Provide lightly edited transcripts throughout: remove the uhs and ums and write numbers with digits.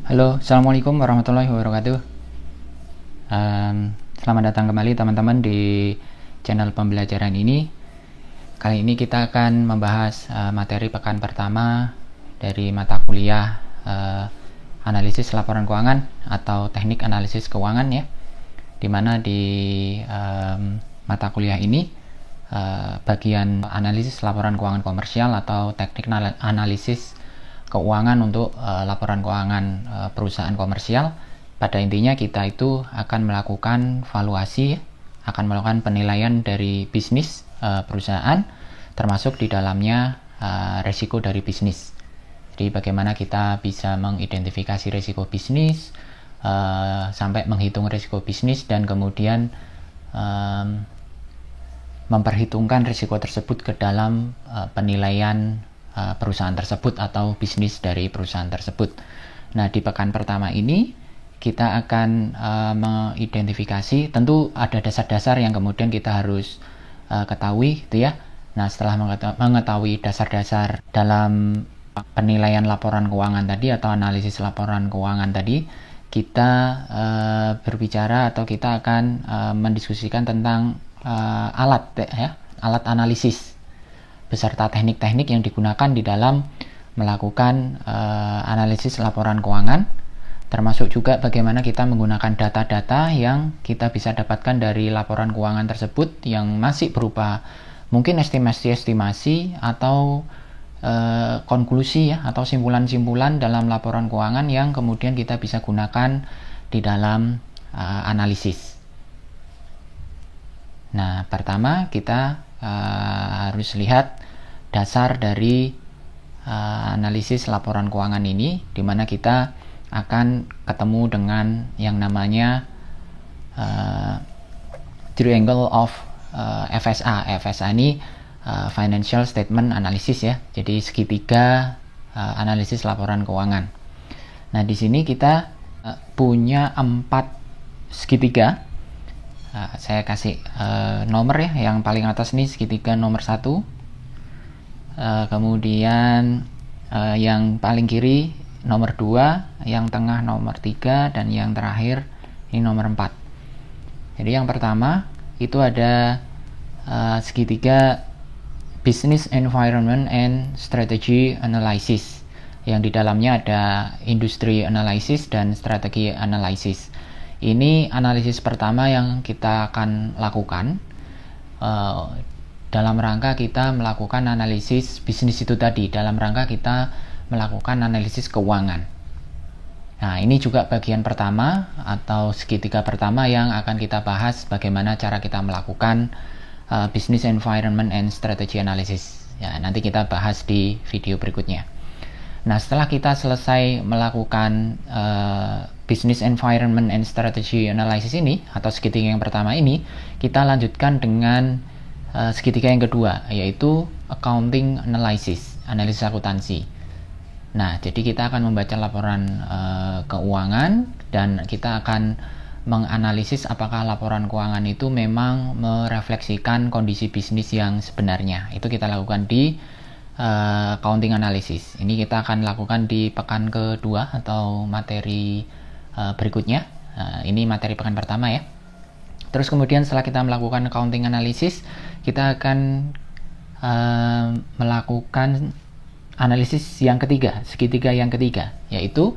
Halo, Assalamualaikum warahmatullahi wabarakatuh. Selamat datang kembali teman-teman di channel pembelajaran ini. Kali ini kita akan membahas materi pekan pertama dari mata kuliah analisis laporan keuangan atau teknik analisis keuangan ya. Dimana di mata kuliah ini bagian analisis laporan keuangan komersial atau teknik analisis keuangan untuk laporan keuangan perusahaan komersial. Pada intinya kita itu akan melakukan valuasi, akan melakukan penilaian dari bisnis perusahaan, termasuk di dalamnya resiko dari bisnis. Jadi bagaimana kita bisa mengidentifikasi resiko bisnis, sampai menghitung resiko bisnis dan kemudian memperhitungkan risiko tersebut ke dalam penilaian perusahaan tersebut atau bisnis dari perusahaan tersebut. Nah, di pekan pertama ini kita akan mengidentifikasi, tentu ada dasar-dasar yang kemudian kita harus ketahui gitu ya. Nah, setelah mengetahui dasar-dasar dalam penilaian laporan keuangan tadi atau analisis laporan keuangan tadi, kita berbicara atau kita akan mendiskusikan tentang alat analisis beserta teknik-teknik yang digunakan di dalam melakukan analisis laporan keuangan, termasuk juga bagaimana kita menggunakan data-data yang kita bisa dapatkan dari laporan keuangan tersebut yang masih berupa mungkin estimasi-estimasi atau konklusi ya, atau simpulan-simpulan dalam laporan keuangan yang kemudian kita bisa gunakan di dalam analisis. Nah, pertama kita harus lihat dasar dari analisis laporan keuangan ini, di mana kita akan ketemu dengan yang namanya triangle of FSA. FSA ini Financial Statement Analysis ya. Jadi segitiga analisis laporan keuangan. Nah, di sini kita punya 4 segitiga. Saya kasih nomor ya, yang paling atas nih segitiga nomor 1, kemudian yang paling kiri nomor 2, yang tengah nomor 3, dan yang terakhir ini nomor 4. Jadi yang pertama itu ada segitiga Business Environment and Strategy Analysis, yang di dalamnya ada Industry Analysis dan Strategi Analysis. Ini analisis pertama yang kita akan lakukan dalam rangka kita melakukan analisis bisnis itu tadi, dalam rangka kita melakukan analisis keuangan. Nah, ini juga bagian pertama atau segitiga pertama yang akan kita bahas, bagaimana cara kita melakukan Business Environment and Strategy Analysis. Ya, nanti kita bahas di video berikutnya. Nah, setelah kita selesai melakukan Business Environment and Strategy Analysis ini, atau segitiga yang pertama ini, kita lanjutkan dengan segitiga yang kedua, yaitu Accounting Analysis, analisis akuntansi. Nah, jadi kita akan membaca laporan keuangan dan kita akan menganalisis apakah laporan keuangan itu memang merefleksikan kondisi bisnis yang sebenarnya. Itu kita lakukan di accounting analysis. Ini kita akan lakukan di pekan kedua atau materi berikutnya. Ini materi pekan pertama ya. Terus kemudian setelah kita melakukan accounting analysis, kita akan melakukan analisis yang ketiga, segitiga yang ketiga, yaitu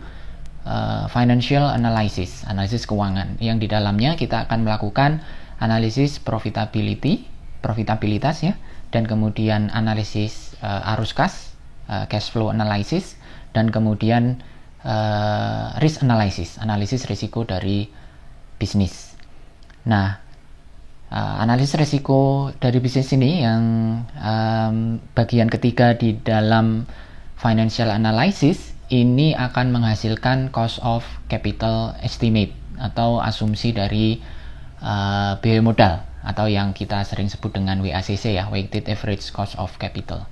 financial analysis, analisis keuangan, yang di dalamnya kita akan melakukan analisis profitabilitas ya, dan kemudian analisis arus kas, cash flow analysis, dan kemudian risk analysis, analisis risiko dari bisnis. Nah, analisis risiko dari bisnis ini yang bagian ketiga di dalam financial analysis ini akan menghasilkan cost of capital estimate atau asumsi dari biaya modal, atau yang kita sering sebut dengan WACC ya, weighted average cost of capital.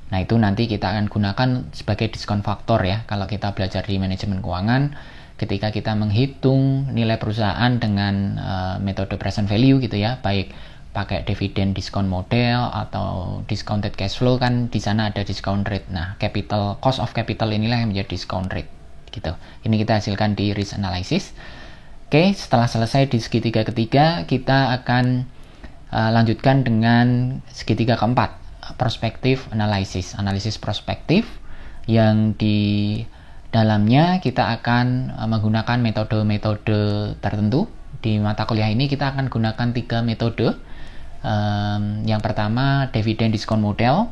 Nah, itu nanti kita akan gunakan sebagai diskon faktor ya, kalau kita belajar di manajemen keuangan, ketika kita menghitung nilai perusahaan dengan metode present value gitu ya, baik pakai dividen diskon model atau discounted cash flow, kan di sana ada discount rate. Nah, cost of capital inilah yang menjadi discount rate gitu. Ini kita hasilkan di risk analysis. Oke, setelah selesai di segitiga ketiga, kita akan lanjutkan dengan segitiga keempat, prospective analysis, analisis prospektif, yang di dalamnya kita akan menggunakan metode-metode tertentu. Di mata kuliah ini kita akan gunakan 3 metode. Yang pertama, dividend discount model,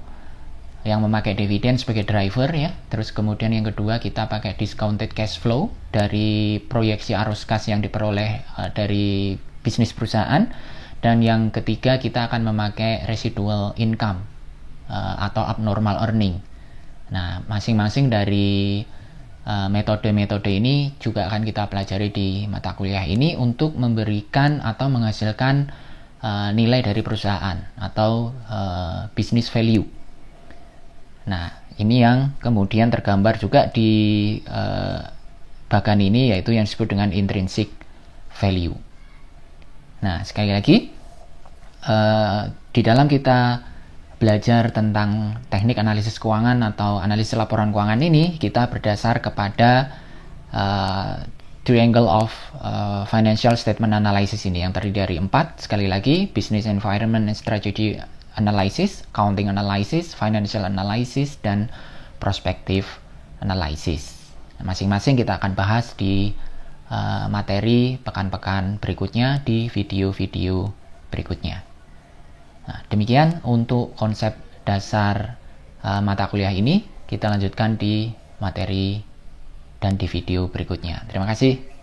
yang memakai dividen sebagai driver ya. Terus kemudian yang kedua, kita pakai discounted cash flow dari proyeksi arus kas yang diperoleh dari bisnis perusahaan. Dan yang ketiga, kita akan memakai residual income atau abnormal earning. Nah, masing-masing dari metode-metode ini juga akan kita pelajari di mata kuliah ini untuk memberikan atau menghasilkan nilai dari perusahaan atau business value. Nah, ini yang kemudian tergambar juga di bagan ini, yaitu yang disebut dengan intrinsic value. Nah, sekali lagi, di dalam kita belajar tentang teknik analisis keuangan atau analisis laporan keuangan ini, kita berdasar kepada triangle of financial statement analysis ini yang terdiri dari 4. Sekali lagi, business environment and strategy analysis, accounting analysis, financial analysis, dan prospective analysis. Masing-masing kita akan bahas di materi pekan-pekan berikutnya di video-video berikutnya. Nah, demikian untuk konsep dasar mata kuliah ini. Kita lanjutkan di materi dan di video berikutnya. Terima kasih.